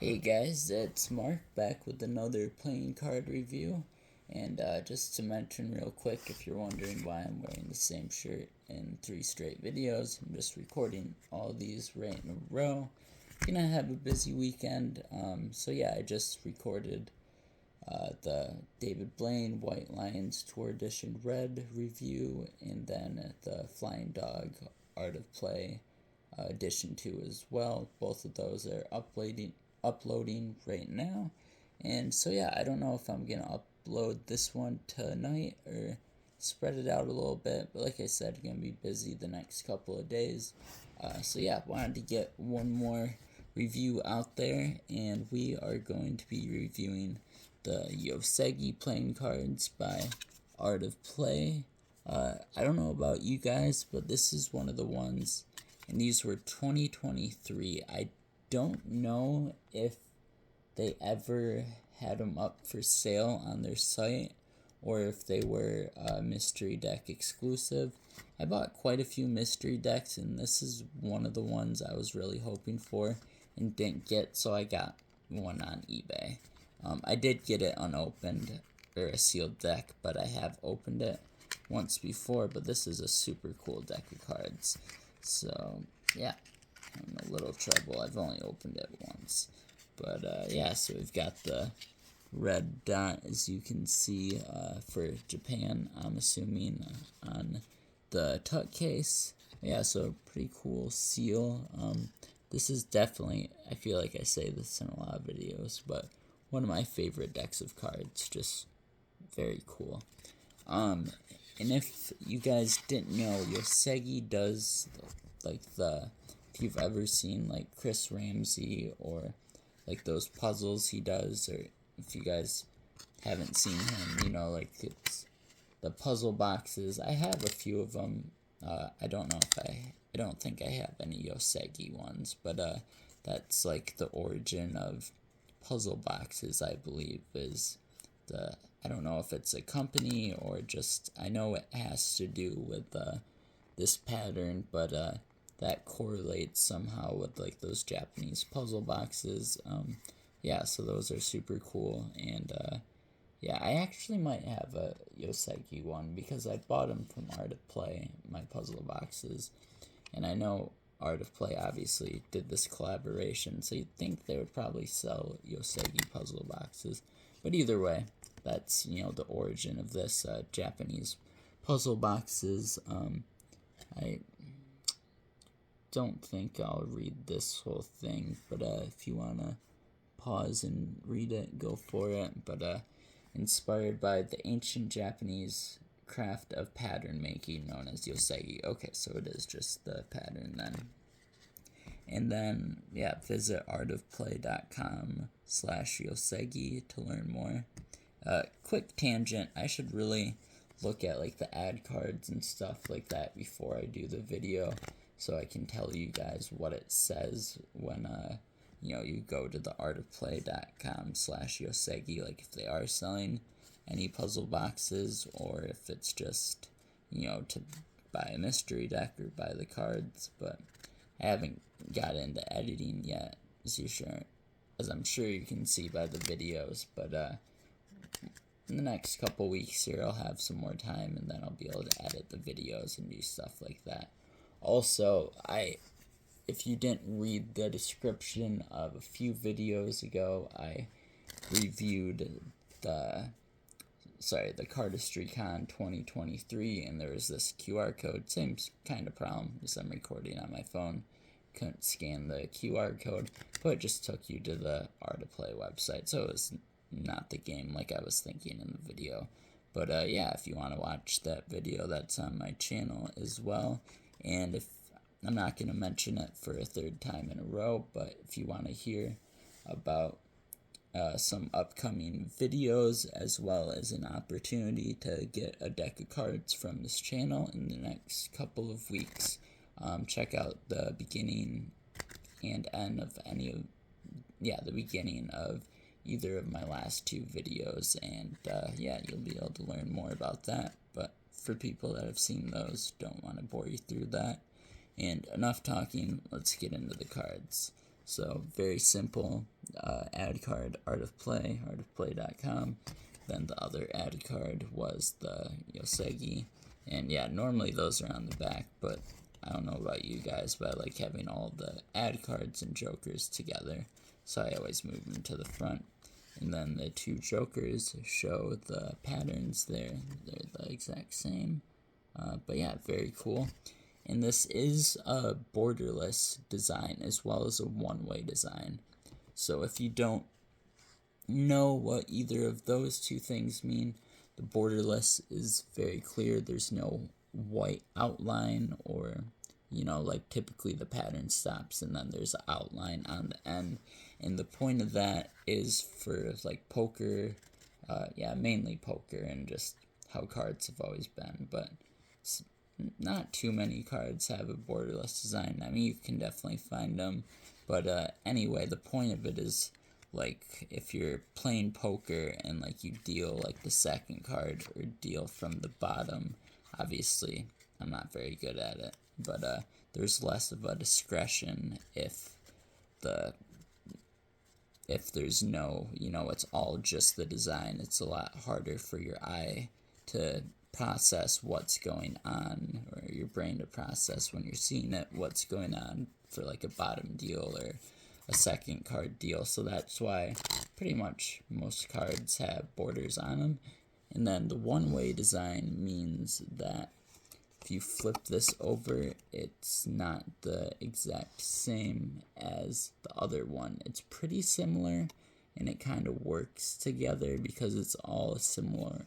Hey guys, it's Mark back with another playing card review. And just to mention real quick, if you're wondering why I'm wearing the same shirt in 3 straight videos, I'm just recording all these right in a row. Gonna have a busy weekend, so yeah, I just recorded the David Blaine White Lions Tour Edition Red review, and then the Flying Dog Art of Play Edition 2 as well. Both of those are uploading right now. And so yeah, I don't know if I'm gonna upload this one tonight or spread it out a little bit, but like I said, I'm gonna be busy the next couple of days. So yeah, wanted to get one more review out there, and we are going to be reviewing the Yosegi Playing cards by Art of Play. I don't know about you guys, but this is one of the ones, and these were 2023. I don't know if they ever had them up for sale on their site or if they were mystery deck exclusive. I bought quite a few mystery decks, and this is one of the ones I was really hoping for and didn't get, so I got one on eBay. I did get it unopened, or a sealed deck, but I have opened it once before, but this is a super cool deck of cards. So, yeah, I'm in a little trouble. I've only opened it once. But, yeah, so we've got the red dot, as you can see, for Japan, I'm assuming, on the tuck case. Yeah, so pretty cool seal. This is definitely, I feel like I say this in a lot of videos, but one of my favorite decks of cards. Just very cool. And if you guys didn't know, Yosegi does, like, if you've ever seen, like, Chris Ramsey or, like, those puzzles he does, or if you guys haven't seen him, like, it's the puzzle boxes. I have a few of them. I don't know if I don't think I have any Yosegi ones, but that's like the origin of puzzle boxes, I believe, is I don't know if it's a company or just, I know it has to do with this pattern, but that correlates somehow with like those Japanese puzzle boxes. Yeah, so those are super cool, and yeah, I actually might have a Yosegi one because I bought them from Art of Play, my puzzle boxes. And I know Art of Play obviously did this collaboration, so you'd think they would probably sell Yosegi puzzle boxes. But either way, that's, the origin of this Japanese puzzle boxes. I don't think I'll read this whole thing, but if you want to pause and read it, go for it. But inspired by the ancient Japanese craft of pattern making known as Yosegi. Okay, so it is just the pattern then. And then, yeah, visit artofplay.com/Yosegi to learn more. Quick tangent, I should really look at like the ad cards and stuff like that before I do the video, so I can tell you guys what it says when you go to the artofplay.com/Yosegi, like if they are selling any puzzle boxes or if it's just, to buy a mystery deck or buy the cards. But I haven't got into editing yet, as I'm sure you can see by the videos. But in the next couple weeks here, I'll have some more time, and then I'll be able to edit the videos and do stuff like that. Also, if you didn't read the description of a few videos ago, I reviewed the Cardistry Con 2023, and there was this QR code. Same kind of problem as I'm recording on my phone. Couldn't scan the QR code, but it just took you to the Art of Play website, so it was not the game like I was thinking in the video. But yeah, if you want to watch that video, that's on my channel as well. And if I'm not going to mention it for a third time in a row, but if you want to hear about some upcoming videos, as well as an opportunity to get a deck of cards from this channel in the next couple of weeks, check out the beginning and end of the beginning of either of my last two videos, and yeah, you'll be able to learn more about that. But for people that have seen those, don't want to bore you through that. And enough talking, let's get into the cards. So, very simple. ad card, Art of Play, artofplay.com. Then the other ad card was the Yosegi. And yeah, normally those are on the back, but I don't know about you guys, but I like having all the ad cards and jokers together, so I always move them to the front. And then the two jokers show the patterns there. They're the exact same. But yeah, very cool. And this is a borderless design as well as a one-way design. So if you don't know what either of those two things mean, the borderless is very clear. There's no white outline, or like typically the pattern stops and then there's an outline on the end. And the point of that is for like poker, mainly poker, and just how cards have always been. But not too many cards have a borderless design. I mean, you can definitely find them, but anyway, the point of it is, like, if you're playing poker and like you deal like the second card or deal from the bottom, obviously I'm not very good at it, but there's less of a discretion if there's no, it's all just the design. It's a lot harder for your eye to process what's going on, or your brain to process when you're seeing it, what's going on for like a bottom deal or a second card deal. So that's why pretty much most cards have borders on them. And then the one-way design means that if you flip this over, it's not the exact same as the other one. It's pretty similar, and it kind of works together because it's all a similar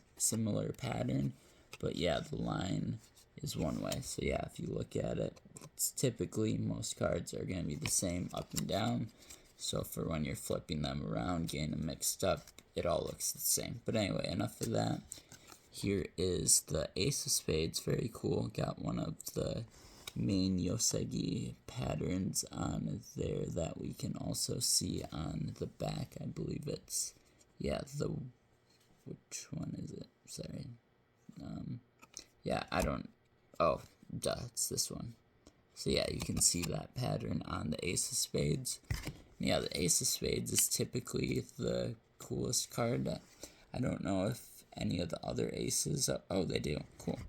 pattern. But yeah, the line is one way. So yeah, if you look at it, it's typically most cards are going to be the same up and down. So for when you're flipping them around, getting them mixed up, it all looks the same. But anyway, enough of that. Here is the Ace of Spades, very cool. Got one of the main Yosegi patterns on there that we can also see on the back. I believe it's, which one is it? Sorry. It's this one. So yeah, you can see that pattern on the Ace of Spades. Yeah, the Ace of Spades is typically the coolest card. I don't know if any of the other aces, they do, cool.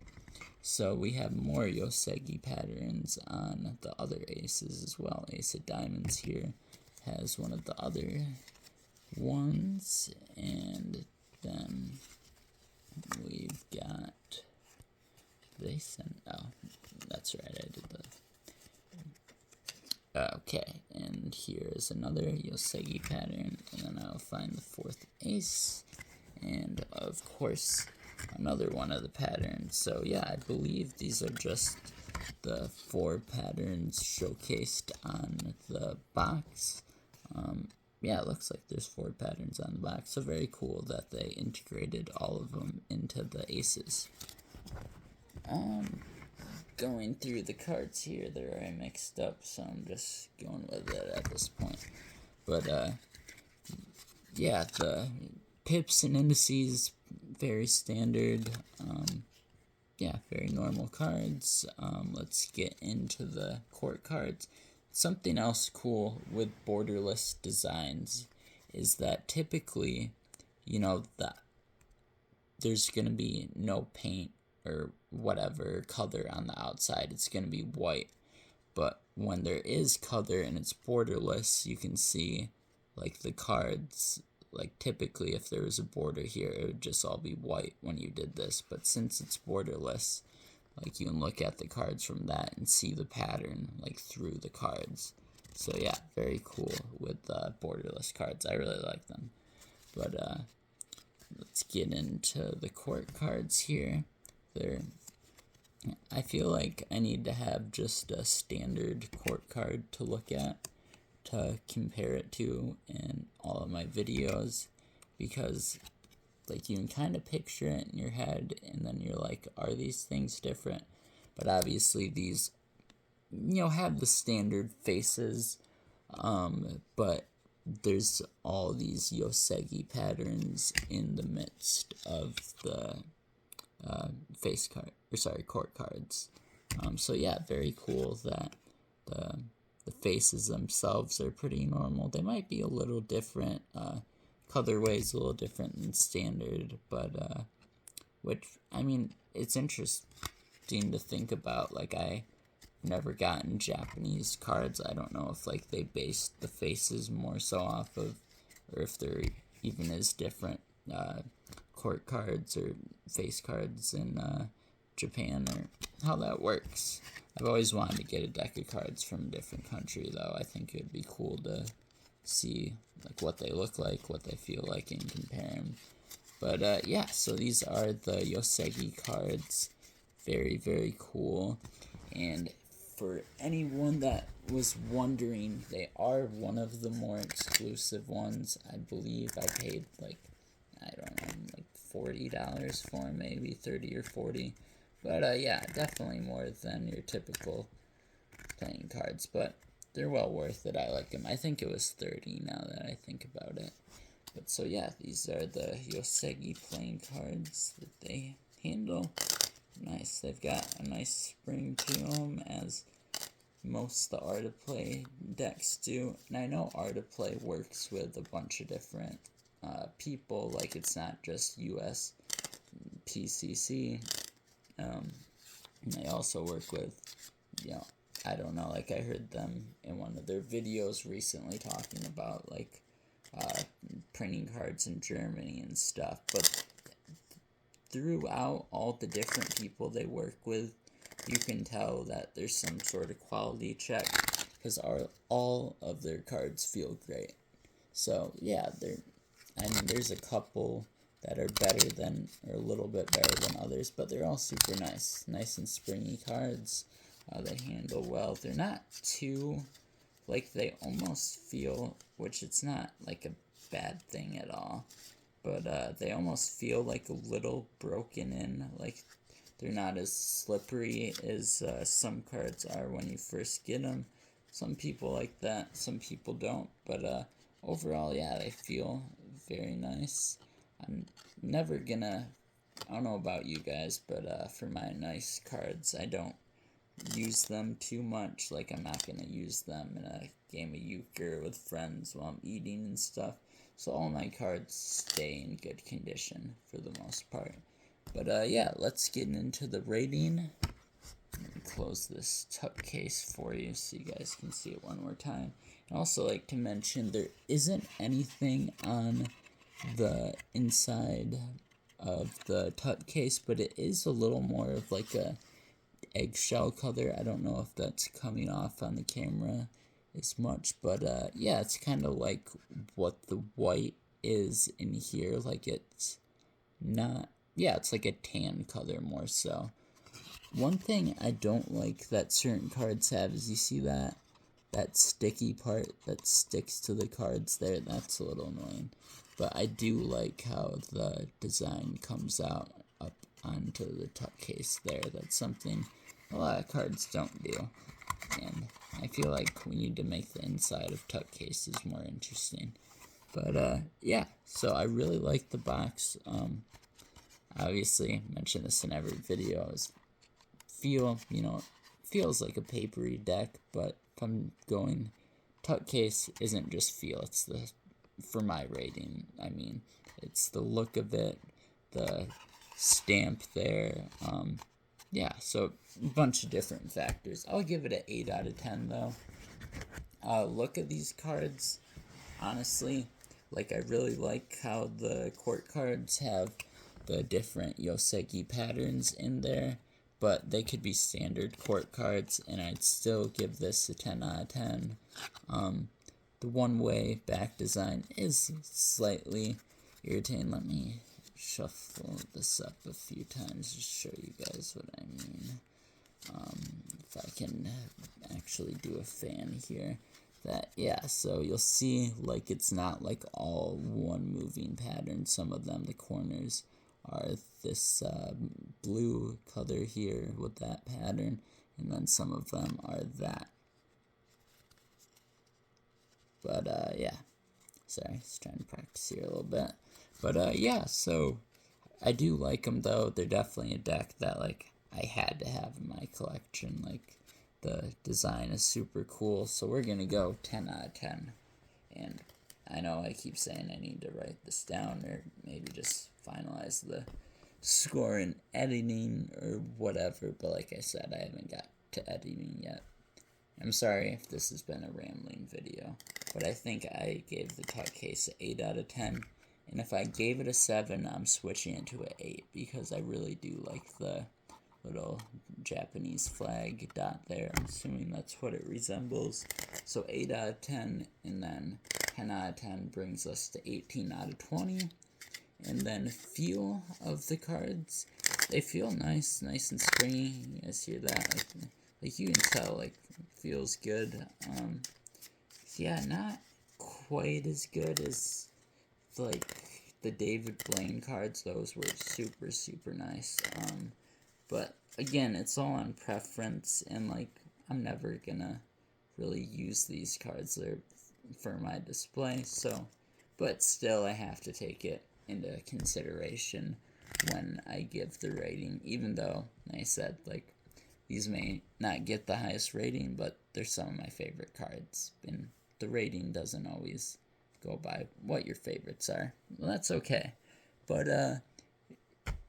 So we have more Yosegi patterns on the other aces as well. Ace of Diamonds here has one of the other ones, and then we've got that's right, I did the okay, and here is another Yosegi pattern, and then I'll find the fourth ace, and of course another one of the patterns. So yeah, I believe these are just the 4 patterns showcased on the box. It looks like there's 4 patterns on the box, so very cool that they integrated all of them into the aces. Going through the cards here, they're already mixed up, so I'm just going with it at this point. But the pips and indices, very standard. Very normal cards. Let's get into the court cards. Something else cool with borderless designs is that typically, there's going to be no paint or whatever color on the outside. It's going to be white. But when there is color and it's borderless, you can see like the cards, like typically if there was a border here, it would just all be white when you did this. But since it's borderless, like you can look at the cards from that and see the pattern like through the cards. So yeah, very cool with borderless cards. I really like them. But let's get into the court cards here. I feel like I need to have just a standard court card to look at to compare it to in all of my videos, because like you can kind of picture it in your head and then you're like, are these things different? But obviously these have the standard faces, but there's all these Yosegi patterns in the midst of the court cards. So yeah, very cool that the the faces themselves are pretty normal. They might be a little different. Colorway's a little different than standard, but which, I mean, it's interesting to think about. Like, I've never gotten Japanese cards. I don't know if, like, they based the faces more so off of, or if they're even as different court cards or face cards in Japan, or how that works. I've always wanted to get a deck of cards from a different country, though. I think it would be cool to see like what they look like, what they feel like, and compare them. But yeah, so these are the Yosegi cards. Very, very cool. And for anyone that was wondering, they are one of the more exclusive ones. I believe I paid like, I don't know, like $40 for them, maybe 30 or 40. But yeah, definitely more than your typical playing cards. But they're well worth it. I like them. I think it was 30 now that I think about it. But so yeah, these are the Yosegi Playing cards that they handle. Nice. They've got a nice spring to them, as most of the Art of Play decks do. And I know Art of Play works with a bunch of different people. Like, it's not just US PCC. And they also work with, I don't know, like I heard them in one of their videos recently talking about, like, printing cards in Germany and stuff. But throughout all the different people they work with, you can tell that there's some sort of quality check, because all of their cards feel great. So yeah, there's a couple that are better than, or a little bit better than others, but they're all super nice and springy cards. They handle well. They're not too, like, they almost feel, which it's not like a bad thing at all, but they almost feel like a little broken in. Like, they're not as slippery as some cards are when you first get them. Some people like that, some people don't, but overall, yeah, they feel very nice. I'm never gonna, I don't know about you guys, but for my nice cards, I don't use them too much. Like, I'm not gonna use them in a game of euchre with friends while I'm eating and stuff. So all my cards stay in good condition for the most part. But yeah, let's get into the rating. Let me close this tuck case for you so you guys can see it one more time. I'd also like to mention there isn't anything on the inside of the tuck case, but it is a little more of like a eggshell color. I don't know if that's coming off on the camera as much, but yeah, it's kind of like what the white is in here. Like, it's not, yeah, it's like a tan color more so. One thing I don't like that certain cards have is, you see that sticky part that sticks to the cards there? That's a little annoying. But I do like how the design comes out up onto the tuck case there. That's something a lot of cards don't do. And I feel like we need to make the inside of tuck cases more interesting. But yeah, so I really like the box. Obviously, I mentioned this in every video. Feels like a papery deck, but if I'm going, tuck case isn't just feel, it's for my rating, I mean, it's the look of it, the stamp there, yeah, so a bunch of different factors. I'll give it an 8 out of 10, though. Look at these cards, honestly, like, I really like how the court cards have the different Yosegi patterns in there, but they could be standard court cards, and I'd still give this a 10 out of 10. The one-way back design is slightly irritating. Let me shuffle this up a few times to show you guys what I mean. If I can actually do a fan here. Yeah, so you'll see, like, it's not like all one moving pattern. Some of them, the corners, are this blue color here with that pattern, and then some of them are that. But yeah, sorry, just trying to practice here a little bit. But yeah, so I do like them, though. They're definitely a deck that, like, I had to have in my collection. Like, the design is super cool, so we're gonna go 10 out of 10. And I know I keep saying I need to write this down, or maybe just finalize the score in editing or whatever, but like I said, I haven't got to editing yet. I'm sorry if this has been a rambling video, but I think I gave the cut case an 8 out of 10, and if I gave it a 7, I'm switching it to an 8, because I really do like the little Japanese flag dot there. I'm assuming that's what it resembles. So 8 out of 10, and then 10 out of 10 brings us to 18 out of 20. And then feel of the cards, they feel nice and springy. You guys hear that? Like you can tell, like, feels good. Yeah, not quite as good as like the David Blaine cards. Those were super nice. But again, it's all on preference, and like I'm never gonna really use these cards. They're for my display, so, but still I have to take it into consideration when I give the rating, even though, like I said, like, these may not get the highest rating, but they're some of my favorite cards, and the rating doesn't always go by what your favorites are. Well, that's okay. But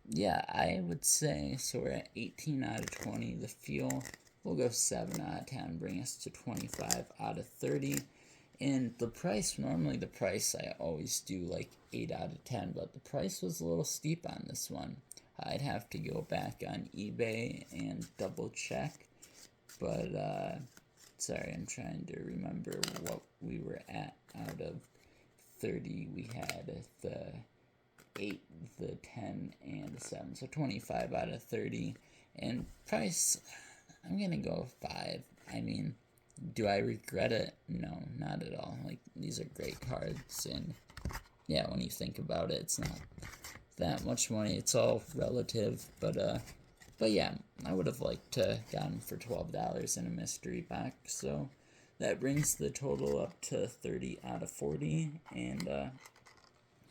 yeah, I would say, so we're at 18 out of 20. The feel, we'll go 7 out of 10, bring us to 25 out of 30. And the price, normally the price I always do like 8 out of 10, but the price was a little steep on this one. I'd have to go back on eBay and double check, but sorry, I'm trying to remember what we were at out of 30. We had the 8, the 10, and the 7, so 25 out of 30. And price, I'm gonna go 5. I mean, do I regret it? No, not at all. Like, these are great cards, and yeah, when you think about it, it's not that much money. It's all relative, but yeah, I would have liked to gotten for $12 in a mystery box. So that brings the total up to 30 out of 40, and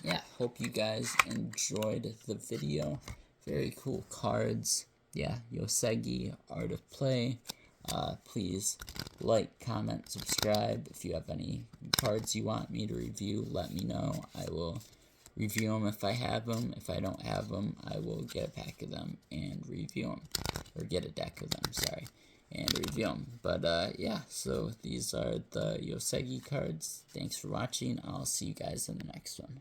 yeah, hope you guys enjoyed the video. Very cool cards. Yeah, Yosegi Art of Play. Please like, comment, subscribe. If you have any cards you want me to review, let me know. I will review them if I have them. If I don't have them, I will get a pack of them and review them. Or get a deck of them, sorry, and review them. But yeah, so these are the Yosegi cards. Thanks for watching. I'll see you guys in the next one.